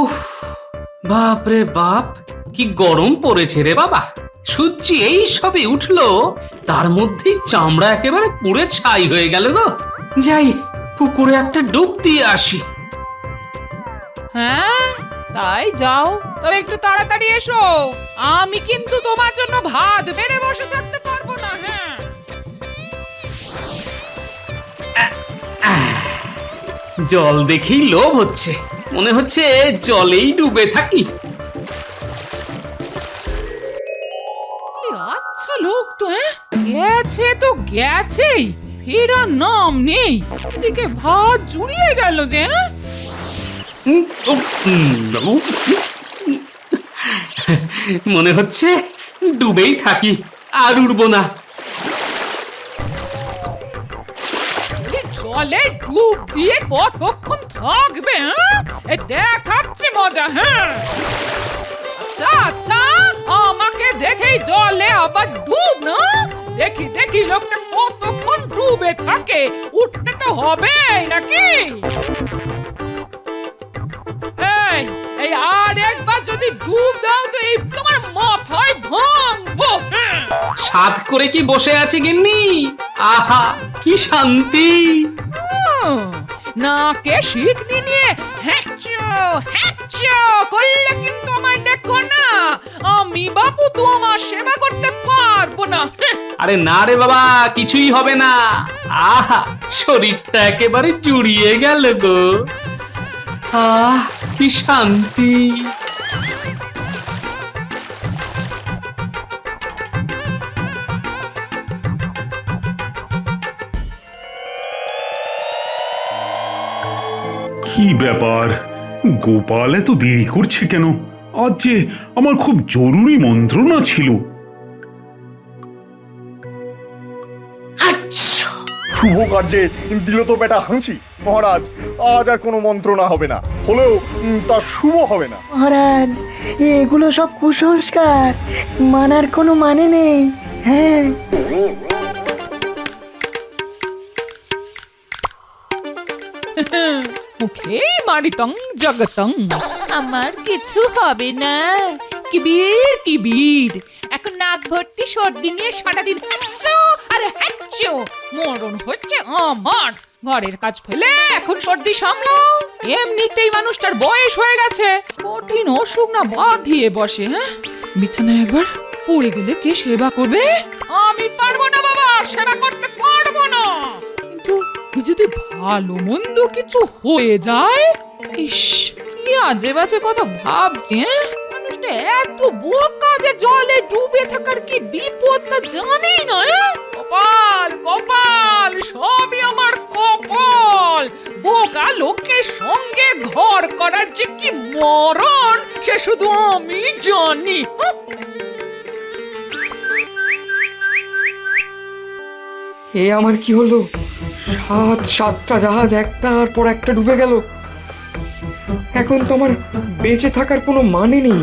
উফ, বাপ রে বাপ, কি গরম পড়েছে রে বাবা। সূর্য এই সবে উঠলো, তার মধ্যেই চামড়া একেবারে পুড়ে ছাই হয়ে গেল গো। যাই, পুকুরে একটা ডুব দিয়ে আসি। হ্যাঁ, তাই যাও, তবে একটু তাড়াতাড়ি এসো। আমি কিন্তু তোমার জন্য ভাত বেড়ে বসে থাকতে পারবো না। হ্যাঁ, জল দেখেই লোভ হচ্ছে, মনে হচ্ছে জলেই ডুবে থাকি। আচ্ছা লোক তো, গেছে তো গেছেই, ফেরার নাম নেই। এদিকে ভাত জুড়িয়ে গেল যে। মনে হচ্ছে ডুবেই থাকি, আর উঠবো না। জলে ডুব দিয়ে কতক্ষণ থাকবে? দেখাচ্ছি মজা। হ্যাঁ, আচ্ছা আচ্ছা, আমাকে দেখেই জলে আবার ডুব না? দেখি দেখি লোকটা কতক্ষণ ডুবে থাকে, উঠতে তো হবে নাকি? এই এই আর একবার যদি ডুব দাও তো এই তোমার মাথায় ভাঙবো। হ্যাঁ, সাধ করে কি বসে আছি গিন্নি? আহা, কি শান্তি। নাকে শিখনি নিয়ে হ্যাঁচো হ্যাঁচো করলে কিন্তু আমায় দেখো না। আমি বাবু তোমার সেবা করতে পারবো না। আরে না রে বাবা, কিছুই হবে না। আহা, শরীরটা একেবারে জুড়িয়ে গেল গো। আহ, কি শান্তি। কি ব্যাপার, গোপাল এত দেরি করছে কেন? আজ যে আমার খুব জরুরি মন্ত্রণা ছিল। শুভ কার্যে দিল তো বেটা হাঁচি। মহারাজ, আজ আর কোনো মন্ত্রণা হবে না, হলেও তা শুভ হবে না। মহারাজ, এগুলো সব কুসংস্কার, মানার কোনো মানে নেই। হ্যাঁ, মুখেই মারিতং জগতং। আমার কিছু হবে না। কিবির কিবির, এখন নাক ভর্তি সর্দি নিয়ে সারাদিন হ্যাঁচো আর হ্যাঁচো। মরণ হচ্ছে আমার। ঘরের কাজ ফেলে এখন সর্দি সামলাও। এমনিতেই মানুষটার বয়স হয়ে গেছে, কঠিন অসুখ না বাঁধিয়ে বসে। হ্যাঁ, বিছানায় একবার পড়ে গেলে কে সেবা করবে? আমি পারবো না বাবা, সেবা করতে পারবো না। কিন্তু যদি ভালো মন্দ কিছু হয়ে যায়, ইস, কি আজে বাজে কথা ভাবছি। মানুষটা এত বোকা যে জলে ডুবে থাকার কি বিপদ তা জানেই না। কপাল কপাল, সবই আমার কপাল। বোকা লোকের সঙ্গে ঘর করার যে কি মরণ, সে শুধু আমি জানি। এ আমার কি হলো? সাতটা জাহাজ একটার পর একটা ডুবে গেল। এখন তো আমার বেঁচে থাকার কোনো মানে নেই।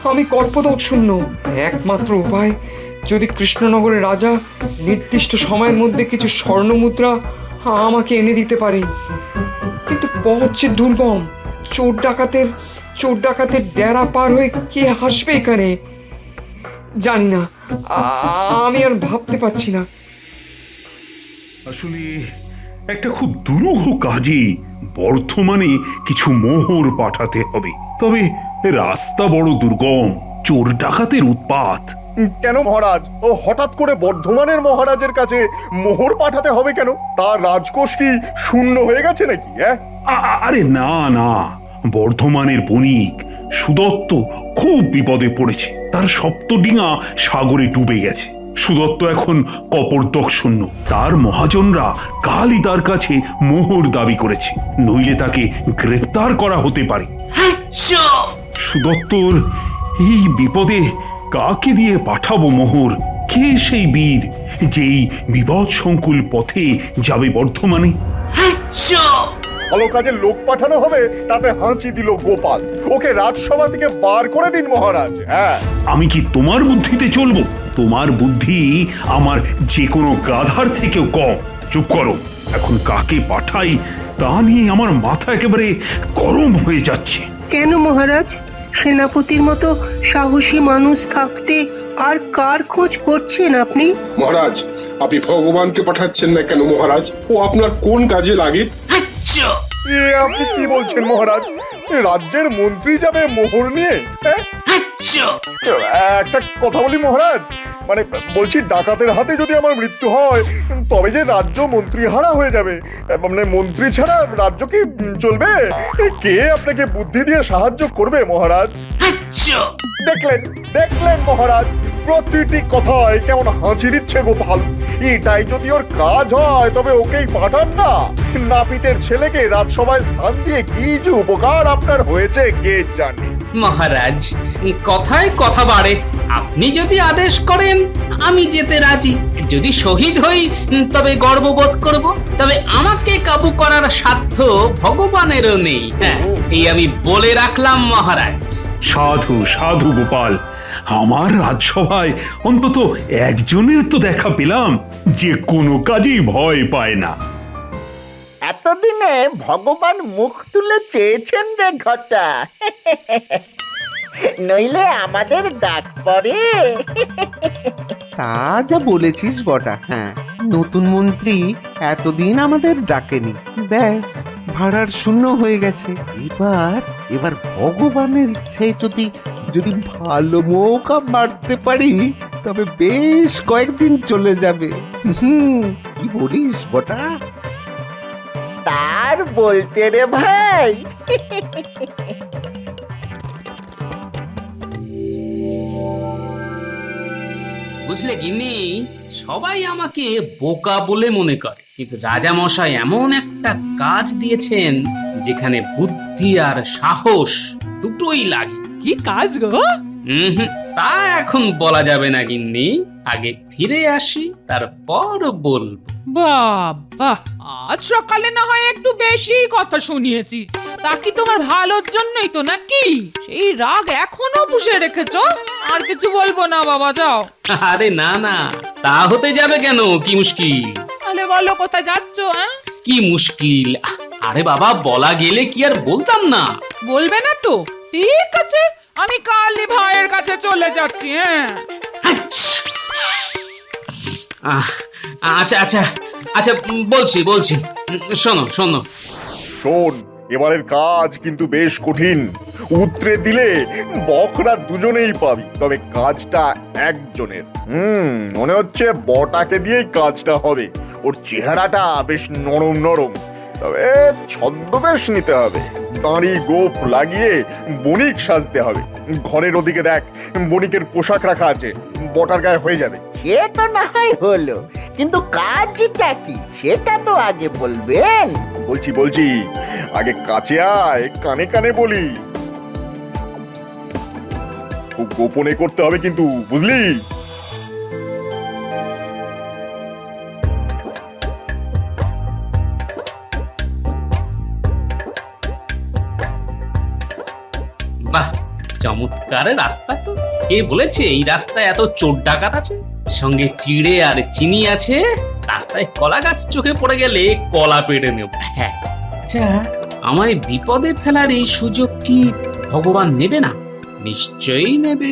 আমি কর্পদক শূন্য। একমাত্র উপায়, যদি কৃষ্ণনগরের রাজা নির্দিষ্ট সময়ের মধ্যে কিছু স্বর্ণ মুদ্রা আমাকে এনে দিতে পারে। কিন্তু পথ যে দুর্গম। চোর ডাকাতের ডেরা পার হয়ে কে আসবে এখানে জানি না। আমি আর ভাবতে পারছি না। আসলে একটা খুব দুরূহ কাজে বর্ধমানে কিছু মোহর পাঠাতে হবে। তবে রাস্তা বড় দুর্গম, চোর ডাকাতের উৎপাত। কেন মহারাজ, ও হঠাৎ করে বর্ধমানের মহারাজের কাছে মোহর পাঠাতে হবে কেন? তার রাজকোষ কি শূন্য হয়ে গেছে নাকি? আরে না না, বর্ধমানের বণিক সুদত্ত খুব বিপদে পড়েছে। তার সপ্তডিঙা সাগরে ডুবে গেছে। সুদত্ত এখন কপর্দক শূন্য। তার মহাজনরা কালই তার কাছে মোহর দাবি করেছে, নইলে তাকে গ্রেফতার করা হতে পারে। সুদত্তর এই বিপদে কাকে দিয়ে পাঠাবো মোহর? কে সেই বীর যেই বিপদ সংকুল পথে যাবে বর্ধমানে? ভালো কাজে লোক পাঠানো হবে, তাতে হাঁচি দিল গোপাল। ওকে রাজসভা থেকে বার করে দিন মহারাজ। হ্যাঁ, আমি কি তোমার বুদ্ধিতে চলবো? তোমার বুদ্ধি আমার যে কোনো গাধার থেকেও কম। চুপ করো। এখন কাকে পাঠাই তা নিয়ে আমার মাথা একেবারে গরম হয়ে যাচ্ছে। কেন মহারাজ? সেনাপতির মতো সাহসী মানুষ থাকতে আর কার খোঁজ করছেন আপনি? মহারাজ, আপনি ভগবানকে পাঠাচ্ছেন না কেন মহারাজ? ও আপনার কোন কাজে লাগে? আচ্ছা, এ আপনি কি বলছেন মহারাজ? রাজ্যের মন্ত্রী যাবে মোহর নিয়ে? হ্যাঁ? আচ্ছা। একটা কথা বলি মহারাজ, মানে বলছি ডাকাতের হাতে যদি আমার মৃত্যু হয় তবে যে রাজ্য মন্ত্রী হারা হয়ে যাবে। মানে মন্ত্রী ছাড়া রাজ্য কি চলবে? কে আপনাকে বুদ্ধি দিয়ে সাহায্য করবে মহারাজ? আচ্ছা। দেখলেন দেখলেন মহারাজ, প্রতিটি কথায় কেমন হাঁচি দিচ্ছে গোপাল। এটাই যদি ওর কাজ হয় তবে ওকেই পাঠান না। নাপিতের ছেলেকে রাজসভায় স্থান দিয়ে কি যে উপকার আপনার হয়েছে কে জানে। মহারাজ, কথায় কথা বাড়ে। আপনি যদি আদেশ করেন আমি যেতে রাজি। যদি শহীদ হই তবে গর্ববোধ করব। তবে আমাকে কাবু করার সাধ্য ভগবানেরও নেই। হ্যাঁ, এই আমি বলে রাখলাম মহারাজ। সাধু সাধু গোপাল, আমার রাজসভায় অন্তত একজনের তো দেখা পেলাম যে কোনো কাজেই ভয় পায় না। এতদিনে ভগবান মুখ তুলে চেয়েছেন রে ঘটা, নইলে আমাদের ডাক পড়ে। তা যা বলেছিস বটা, হ্যাঁ, নতুন মন্ত্রী এতদিন আমাদের ডাকেনি, ব্যাস ভাড়ার শূন্য হয়ে গেছে। এবার ভগবানের ইচ্ছায় যদি যদি ভালো মৌকা মারতে পারি তবে বেশ কয়েকদিন চলে যাবে। কি বলিস বটা? তার বলতে রে ভাই। বুঝলে গিন্নি, সবাই আমাকে বোকা বলে মনে করে, কিন্তু রাজামশাই এমন একটা কাজ দিয়েছেন যেখানে বুদ্ধি আর সাহস দুটোই লাগে। কি কাজ গো? তা এখন বলা যাবে না গিন্নি, আগে ফিরে আসি তারপর বলবো। বাবা, আজ সকালে না হয় একটু বেশি কথা শুনিয়েছি। তা কি তোমার ভালোর জন্যই তো নাকি? সেই রাগ এখনো পুষে রেখেছো? আর কিছু বলবো না বাবা, যাও। আরে না না, তা হতে যাবে কেন? কি মুশকিল? তাহলে বলো কোথায় যাচ্ছ? হ্যাঁ, কি মুশকিল? আরে বাবা, বলা গেলে কি আর বলতাম না? বলবে না তো? ঠিক আছে, আমি কালী ভাইয়ের কাছে চলে যাচ্ছি। হ্যাঁ, আচ্ছা আচ্ছা আচ্ছা, বলছি বলছি, শোনো শোনো। শোন, এবারের কাজ কিন্তু বেশ কঠিন। উতরে দিলে বকরা দুজনেই পাবি, তবে কাজটা একজনের। মনে হচ্ছে বটাকে দিয়েই কাজটা হবে। ওর চেহারাটা বেশ নরম নরম, তবে ছদ্মবেশ নিতে হবে। দাঁড়ি গোপ লাগিয়ে বণিক সাজতে হবে। ঘরের ওদিকে দেখ, বণিকের পোশাক রাখা আছে, বটার গায়ে হয়ে যাবে। সে তো না হয় হলো, কিন্তু কাজটা কি সেটা তো আগে বলবেন। বলছি বলছি, আগে কাছে আয়, কানে কানে বলি। খুব গোপনে করতে হবে কিন্তু, বুঝলি? বাহ, চমৎকার রাস্তা তো। কে বলেছে এই রাস্তায় এত চোর ডাকাত আছে? সঙ্গে চিড়ে আর চিনি আছে। রাস্তায় কলা গাছ চোখে পড়ে গেলে কলা পেড়ে নেব। হ্যাঁ, আচ্ছা, আমার এই বিপদে ফেলার এই সুযোগ কি ভগবান নেবে না? নিশ্চয়ই নেবে।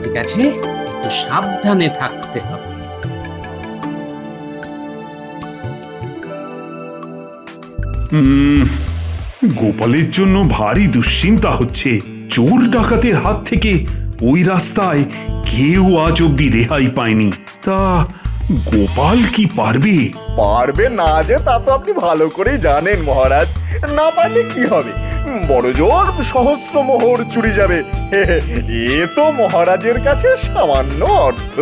ঠিক আছে, একটু সাবধানে থাকতে হবে। গোপালের জন্য ভারী দুশ্চিন্তা হচ্ছে। চোর ডাকাতের হাত থেকে ওই রাস্তায় কেউ আজ অব্দি রেহাই পায়নি। তা গোপাল কি পারবে? পারবে না যে তা তো আপনি ভালো করেই জানেন মহারাজ। না পারলে কি হবে? বড় জোর সহস্র মোহর চুরি যাবে। এ তো মহারাজের কাছে সামান্য অর্থ।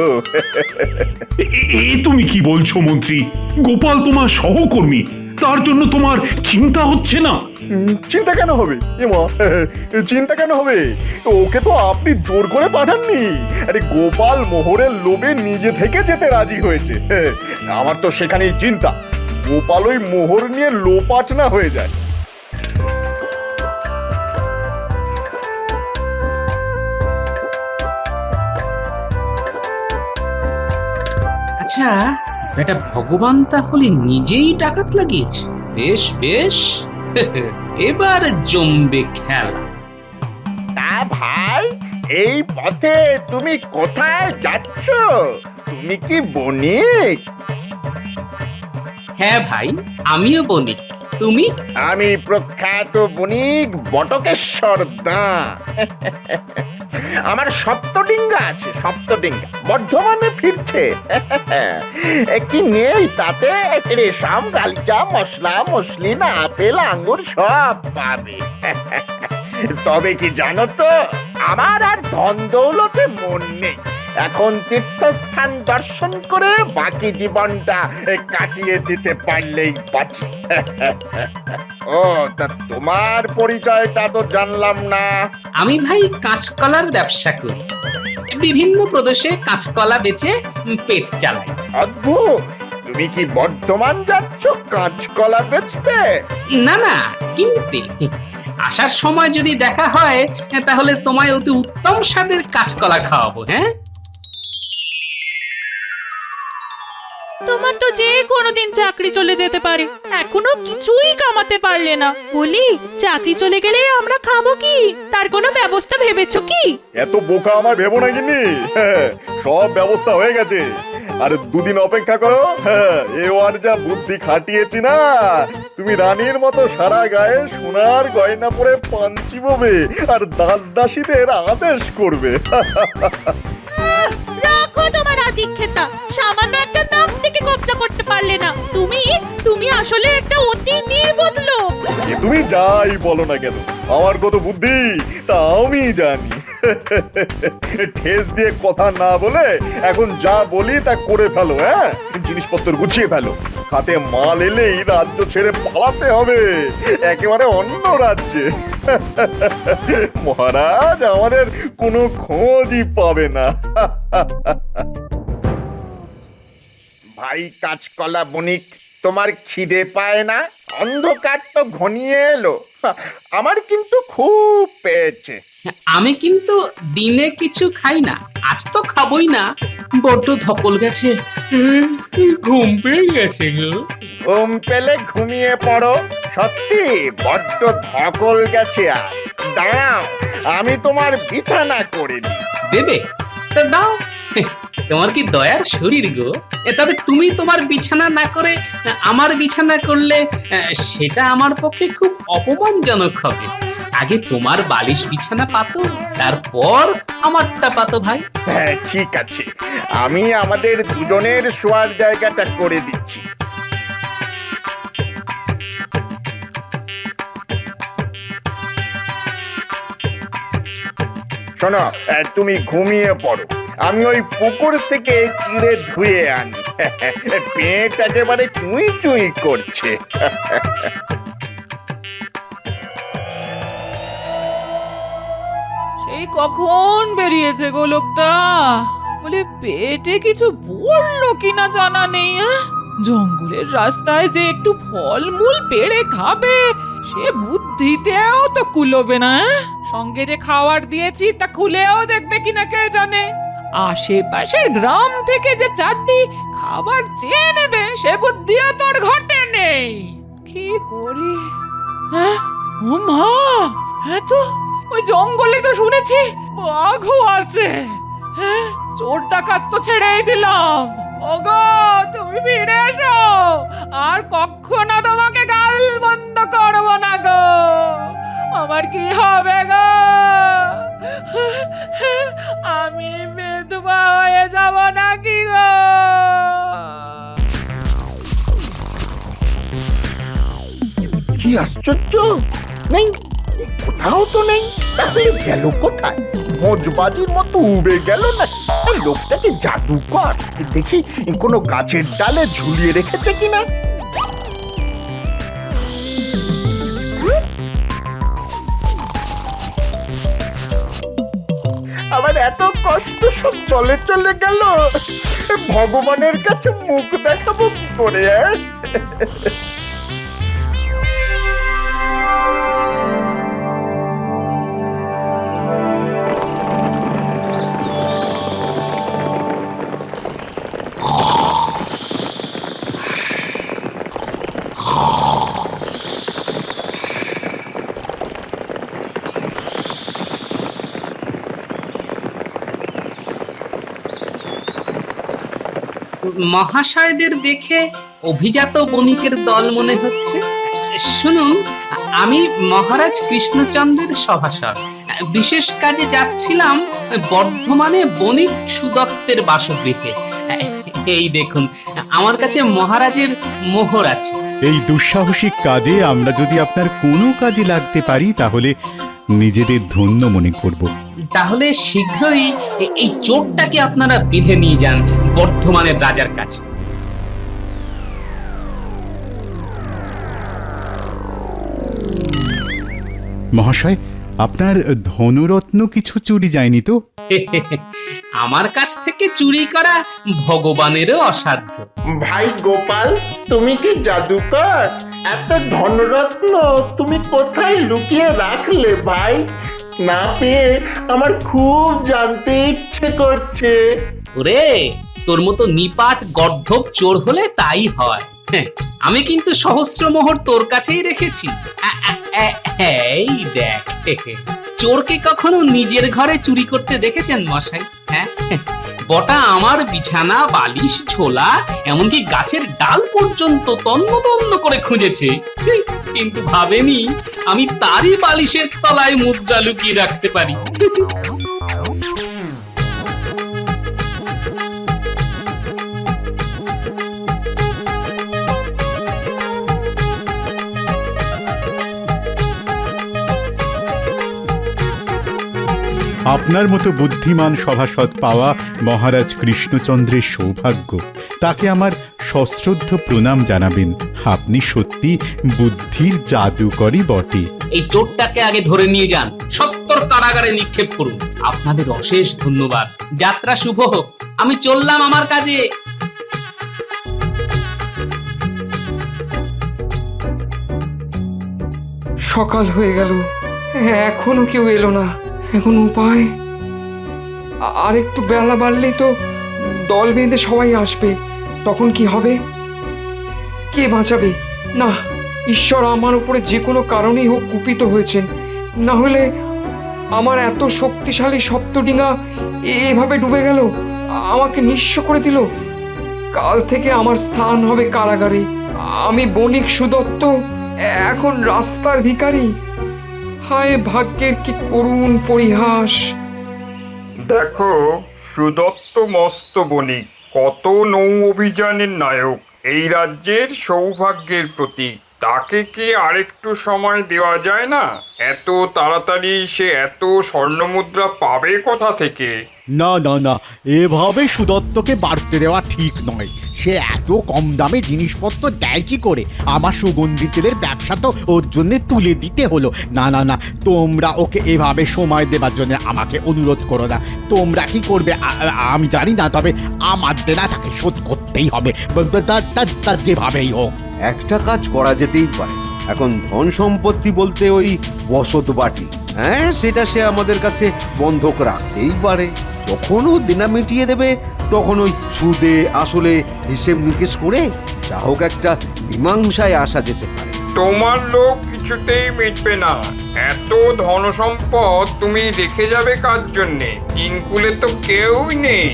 এ তুমি কি বলছো মন্ত্রী? গোপাল তোমার সহকর্মী, তার জন্য তোমার চিন্তা হচ্ছে না? চিন্তা কেন হবে? এমা, চিন্তা কেন হবে? ওকে তো আপনি জোর করে পাঠাননি। আরে গোপাল মোহরের লোভে নিজে থেকে যেতে রাজি হয়েছে। আমার তো সেখানেই চিন্তা, গোপাল ওই মোহর নিয়ে লোপাট না হয়ে যায়। আচ্ছা, বেটা ভগবান তাহলে নিজেই ডাকাত লাগিয়েছে? বেশ বেশ এবার জমবে খেলা। তা ভাই, এই পথে তুমি কোথায় যাচ্ছ? তুমি কি বণিক? হ্যাঁ ভাই, আমিও বণিক। তুমি? আমি প্রখ্যাত বণিক বটকেশ্বর দা। আমার সপ্তডিঙ্গা আছে, সপ্তডিঙ্গা বর্ধমানে ফিরছে। কি নেই তাতে? রেশম, গালিচা, মশলা, মসলিন, আপেল, আঙ্গুর সব পাবে। তবে কি জানো তো, আমার আর ধন দৌলতে মন নেই। এখন তীর্থস্থান দর্শন করে বাকি জীবনটা কাটিয়ে দিতে পারলেই বাঁচি। ও তা তোমার পরিচয়টা তো জানলাম না। আমি ভাই কাঁচকলার ব্যবসা করি, বিভিন্ন প্রদেশে কাঁচকলা বেচে পেট চালাই। অদ্ভুত, তুমি কি বর্ধমান যাচ্ছ কাঁচকলা বেচতে? না না, কিনতে। আসার সময় যদি দেখা হয় তাহলে তোমায় অতি উত্তম স্বাদের কাঁচকলা খাওয়াবো। হ্যাঁ, তোমার তো যে কোনোদিন চাকরি চলে যেতে পারে, এখনো কিছুই কামাতে পারলে না। বলি, চাকরি চলে গেলে আমরা খাবো কি? তার কোনো ব্যবস্থা ভেবেছো কি? এত বোকা আমার ভেবো না কিনি। সব ব্যবস্থা হয়ে গেছে, আর দুদিন অপেক্ষা করো। এবার যা বুদ্ধি খাটিয়েছি না, তুমি রানীর মতো সারা গায়ে সোনার গয়না পরে পাঞ্চি ববে আর দাস দাসীদের আদেশ করবে। রাখো তোমার আদিক্ষেতা, সামান্য একটা নাম থেকে কবজা করতে পারলে না। তুমি আসলে একটা অতি নির্বোধ লোক। তুমি যাই বলো না কেন, আমার কত বুদ্ধি তা আমি জানি। ঠেস দিয়ে কথা না বলে এখন যা বলি তা করে ফেলো। জিনিসপত্র গুছিয়ে ফেলো, হাতে মাল এলেই রাজ্য ছেড়ে পালাতে হবে একেবারে অন্য রাজ্যে। মহারাজ আমাদের কোনো খোঁজই পাবে না। ভাই কাঁচকলা বণিক, তোমার খিদে পায় না? অন্ধকার তো ঘনিয়ে এলো, আমার কিন্তু খুব পেয়েছে। আমি কিন্তু দিনে কিছু খাই না, আজ তো খাবোই না, বড্ড ধকল গেছে, ঘুম পেয়ে গেছে গো। ঘুম পেলে ঘুমিয়ে পড়ো। সত্যি বড্ড ধকল গেছে আজ। দাঁড়াও, আমি তোমার বিছানা করে দিই। দেবে? তা দাও। তোমার কি দয়ার শরীর গো। তবে তুমি তোমার বিছানা না করে আমার বিছানা করলে সেটা আমার পক্ষে খুব অপমানজনক হবে। আগে তোমার বালিশ বিছানা পাতো, তারপর আমারটা পাতো ভাই। হ্যাঁ ঠিক আছে, আমি আমাদের দুজনের শোয়ার জায়গাটা করে দিচ্ছি। শোনো, তুমি ঘুমিয়ে পড়ো, আমি ওই পুকুর থেকে চিড়ে ধুয়ে আনি। পেট একেবারে চুই চুই করছে। সেই কখন বেরিয়েছে গো লোকটা? বলে পেটে কিছু বললো কিনা জানা নেই। জঙ্গলের রাস্তায় যে একটু ফলমূল পেড়ে খাবে সে বুদ্ধিতেও তো কুলোবে না। সঙ্গে যে খাবার দিয়েছি তা খুলেও দেখবে কিনা কে জানে। আশেপাশের গ্রাম থেকে যে চারটি খাবার চেয়ে নেবে সে বুদ্ধিও তোর ঘটে নেই। কি করি? ও মা, হ্যাঁ তো ওই জঙ্গলে তো শুনেছি বাঘও আছে। হ্যাঁ, চোর ডাকাত তো ছেড়েই দিলাম। ওগো, তুমি ফিরে এসো, আর কখনো তোমাকে গাল বন্ধ করবো না গো। আমার কি হবে গো? আমি বিধবা হয়ে যাব নাকি গো? কি আশ্চর্য, নেই কোথাও তো নেই। তাহলে গেল কোথায়? ভোজবাজির মতো উড়ে গেল নাকি? লোকটাকে জাদুকর, দেখি কোনো গাছের ডালে ঝুলিয়ে রেখেছে কিনা। আবার এত কষ্ট সব চলে চলে গেল, ভগবানের কাছে মুখ দেখাবো কি করে? মহাশয়দের দেখে অভিজাত বণিকের দল মনে হচ্ছে। শুনুন, আমি মহারাজ কৃষ্ণচন্দ্রের সভাসদ। বিশেষ কাজে যাচ্ছিলাম বর্ধমানে বণিক সুদত্তের বাসগৃহে। এই দেখুন, আমার কাছে মহারাজের মোহর আছে। এই দুঃসাহসিক কাজে আমরা যদি আপনার কোনো কাজে লাগতে পারি তাহলে নিজেদের ধন্য মনে করব। তাহলে শীঘ্রই এই চোরটাকে আপনারা বেঁধে নিয়ে যান বর্ধমানের রাজার কাছে। মহাশয়, আপনার ধনরত্ন কিছু চুরি যায়নি তো? আমার কাছ থেকে চুরি করা ভগবানেরও অসাধ্য। ভাই গোপাল, তুমি কি জাদুকর? এত ধনরত্ন তুমি কোথায় লুকিয়ে রাখলে ভাই? না পেয়ে আমার খুব জানতে ইচ্ছে করছে। ওরে, তোর মতো নিপাট গর্ধব চোর হলে তাই হয়। আমি কিন্তু সহস্রমোহর তোর কাছেই রেখেছি। এই দেখ, চোরকে কখনো নিজের ঘরে চুরি করতে দেখেছেন মশাই? হ্যাঁ, বটা আমার বিছানা, বালিশ, ঝোলা, এমনকি গাছের ডাল পর্যন্ত তন্ন তন্ন করে খুঁজেছে, কিন্তু ভাবেনি আমি তারই বালিশের তলায় মুদ্রা লুকিয়ে রাখতে পারি। আপনার মতো বুদ্ধিমান সভাসদ পাওয়া মহারাজ কৃষ্ণচন্দ্রের সৌভাগ্য। তাকে আমার সশ্রদ্ধ প্রণাম জানাবেন। আপনি সত্যি বুদ্ধির জাদুকরই বটে। এই চোরটাকে আগে ধরে নিয়ে যান, 70 কারাগারে নিক্ষেপ করুন। আপনাদের অশেষ ধন্যবাদ। যাত্রা শুভ হোক। আমি চললাম আমার কাজে। সকাল হয়ে গেল, এখনো কেউ এলো না। এখন উপায়, আর একটু বেলা বাড়লেই তো দল বেঁধে সবাই আসবে। তখন কি হবে? কে বাঁচাবে? না, ঈশ্বর আমার উপরে যে কোনো কারণেই হোক কুপিত হয়েছেন। না হলে আমার এত শক্তিশালী সপ্তডিঙা এভাবে ডুবে গেল, আমাকে নিঃস্ব করে দিল। কাল থেকে আমার স্থান হবে কারাগারে। আমি বণিক সুদত্ত এখন রাস্তার ভিখারি। হায় ভাগ্যের কি করুণ পরিহাস! দেখো, সুদত্ত মস্ত বণিক, কত নৌ অভিযানের নায়ক, এই রাজ্যের সৌভাগ্যের প্রতীক। তাকে কি আরেকটু সময় দেওয়া যায় না? এত তাড়াতাড়ি সে এত স্বর্ণমুদ্রা পাবে কোথা থেকে? না না না, এভাবে সুদত্তকে বাড়তে দেওয়া ঠিক নয়। সে এত কম দামে জিনিসপত্র দেয় কি করে? আমার সুগন্ধি তেলের ব্যবসা তো ওর জন্য তুলে দিতে হলো। না না না, তোমরা ওকে এভাবে সময় দেবার জন্য আমাকে অনুরোধ করো না। তোমরা কি করবে আমি জানি না, তবে আমার দেনা তাকে শোধ করতেই হবে, তার যেভাবেই হোক। একটা কাজ করা যেতেই পারে। এখন ধন সম্পত্তি বলতে ওই বসত বাটি, হ্যাঁ, সেটা সে আমাদের কাছে বন্ধক রাখতেই পারে। যখন ও দেনা মিটিয়ে দেবে তখন ওই সুদে আসলে হিসেব নিকেশ করে যা হোক একটা মীমাংসায় আসা যেতে পারে। তোমার লোক কিছুতেই মিটবে না। এত ধন সম্পদ তুমি রেখে যাবে কার জন্যে? তিনকুলে তো কেউই নেই।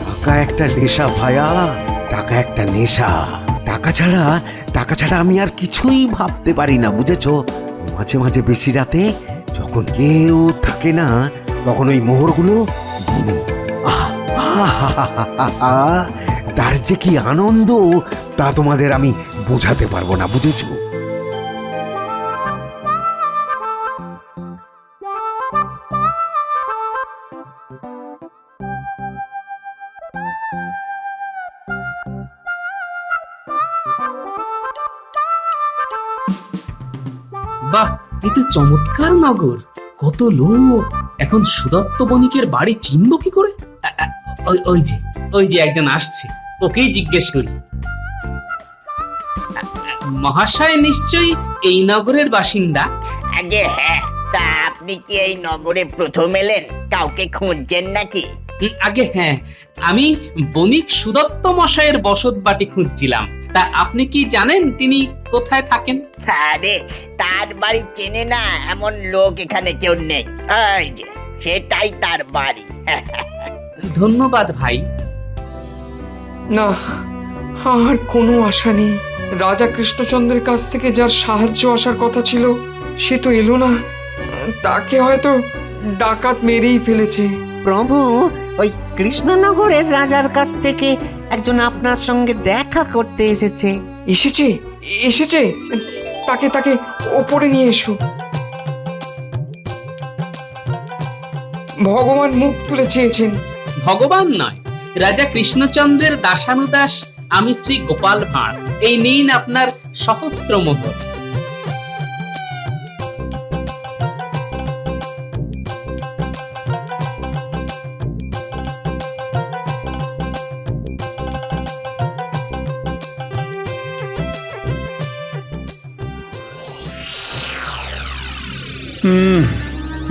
টাকা একটা নেশা ভায়া, টাকা একটা নেশা। টাকা ছাড়া আমি আর কিছুই ভাবতে পারি না, বুঝেছো? মাঝে মাঝে বেশি রাতে যখন কেউ থাকে না, তখন ওই মোহরগুলো তার যে কি আনন্দ তা তোমাদের আমি বোঝাতে পারবো না, বুঝেছো? বাহ, এ তো চমৎকার নগর। কত লোক। এখন সুদত্ত বণিকের বাড়ি চিনব কি করে? ওই যে একজন আসছে, ওকেই জিজ্ঞেস করি। মহাশয় নিশ্চয়ই এই নগরের বাসিন্দা? আগে হ্যাঁ, তা আপনি কি এই নগরে প্রথম এলেন? কাউকে খুঁজছেন নাকি? আগে হ্যাঁ, আমি বণিক সুদত্ত মশাইয়ের বসত বাটি খুঁজছিলাম। তা আপনি কি জানেন তিনি কোথায় থাকেন? আরে, তার বাড়ি চেনে না এমন লোক এখানে কেউ নেই। এই যে, সেটাই তার বাড়ি। ধন্যবাদ ভাই। না, আর কোনো আশা নেই। রাজা কৃষ্ণচন্দ্রের কাছ থেকে যার সাহায্য আসার কথা ছিল সে তো এলো না। তাকে হয়তো ডাকাত মেরেই ফেলেছে। প্রভু, ওই কৃষ্ণনগরের রাজার কাছ থেকে একজন আপনার সঙ্গে দেখা করতে এসেছে। এসেছে এসেছে তাকে তাকে ওপরে নিয়ে এসো। ভগবান মুখ তুলে চেয়েছেন। ভগবান নয়, রাজা কৃষ্ণচন্দ্রের দাসানুদাস আমি শ্রী গোপাল ভাঁড়। এই নিন আপনার সহস্র মোহর।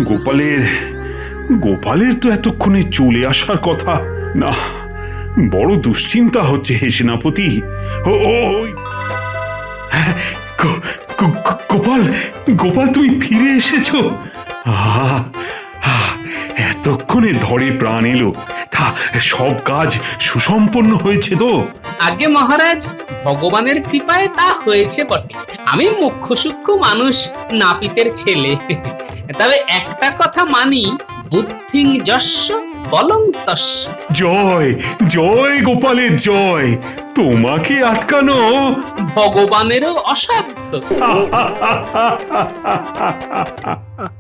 গোপালের গোপালের তো এতক্ষণে চলে আসার কথা না। বড় দুশ্চিন্তা হচ্ছে হে সেনাপতি। হ্যাঁ, গোপাল, গোপাল তুমি ফিরে এসেছো। এতক্ষণে ধরে প্রাণ এলো। তা সব কাজ সুসম্পন্ন হয়েছে তো? আগে মহারাজ, ভগবানের কৃপায় তা হয়েছে বটে। আমি মুখ্য সূক্ষ্ম মানুষ, নাপিতের ছেলে। তবে একটা কথা মানি, বুদ্ধিং যস্য বলং তস্য। জয় জয় গোপালের জয়। তোমাকে আটকানো ভগবানেরও অসাধ্য।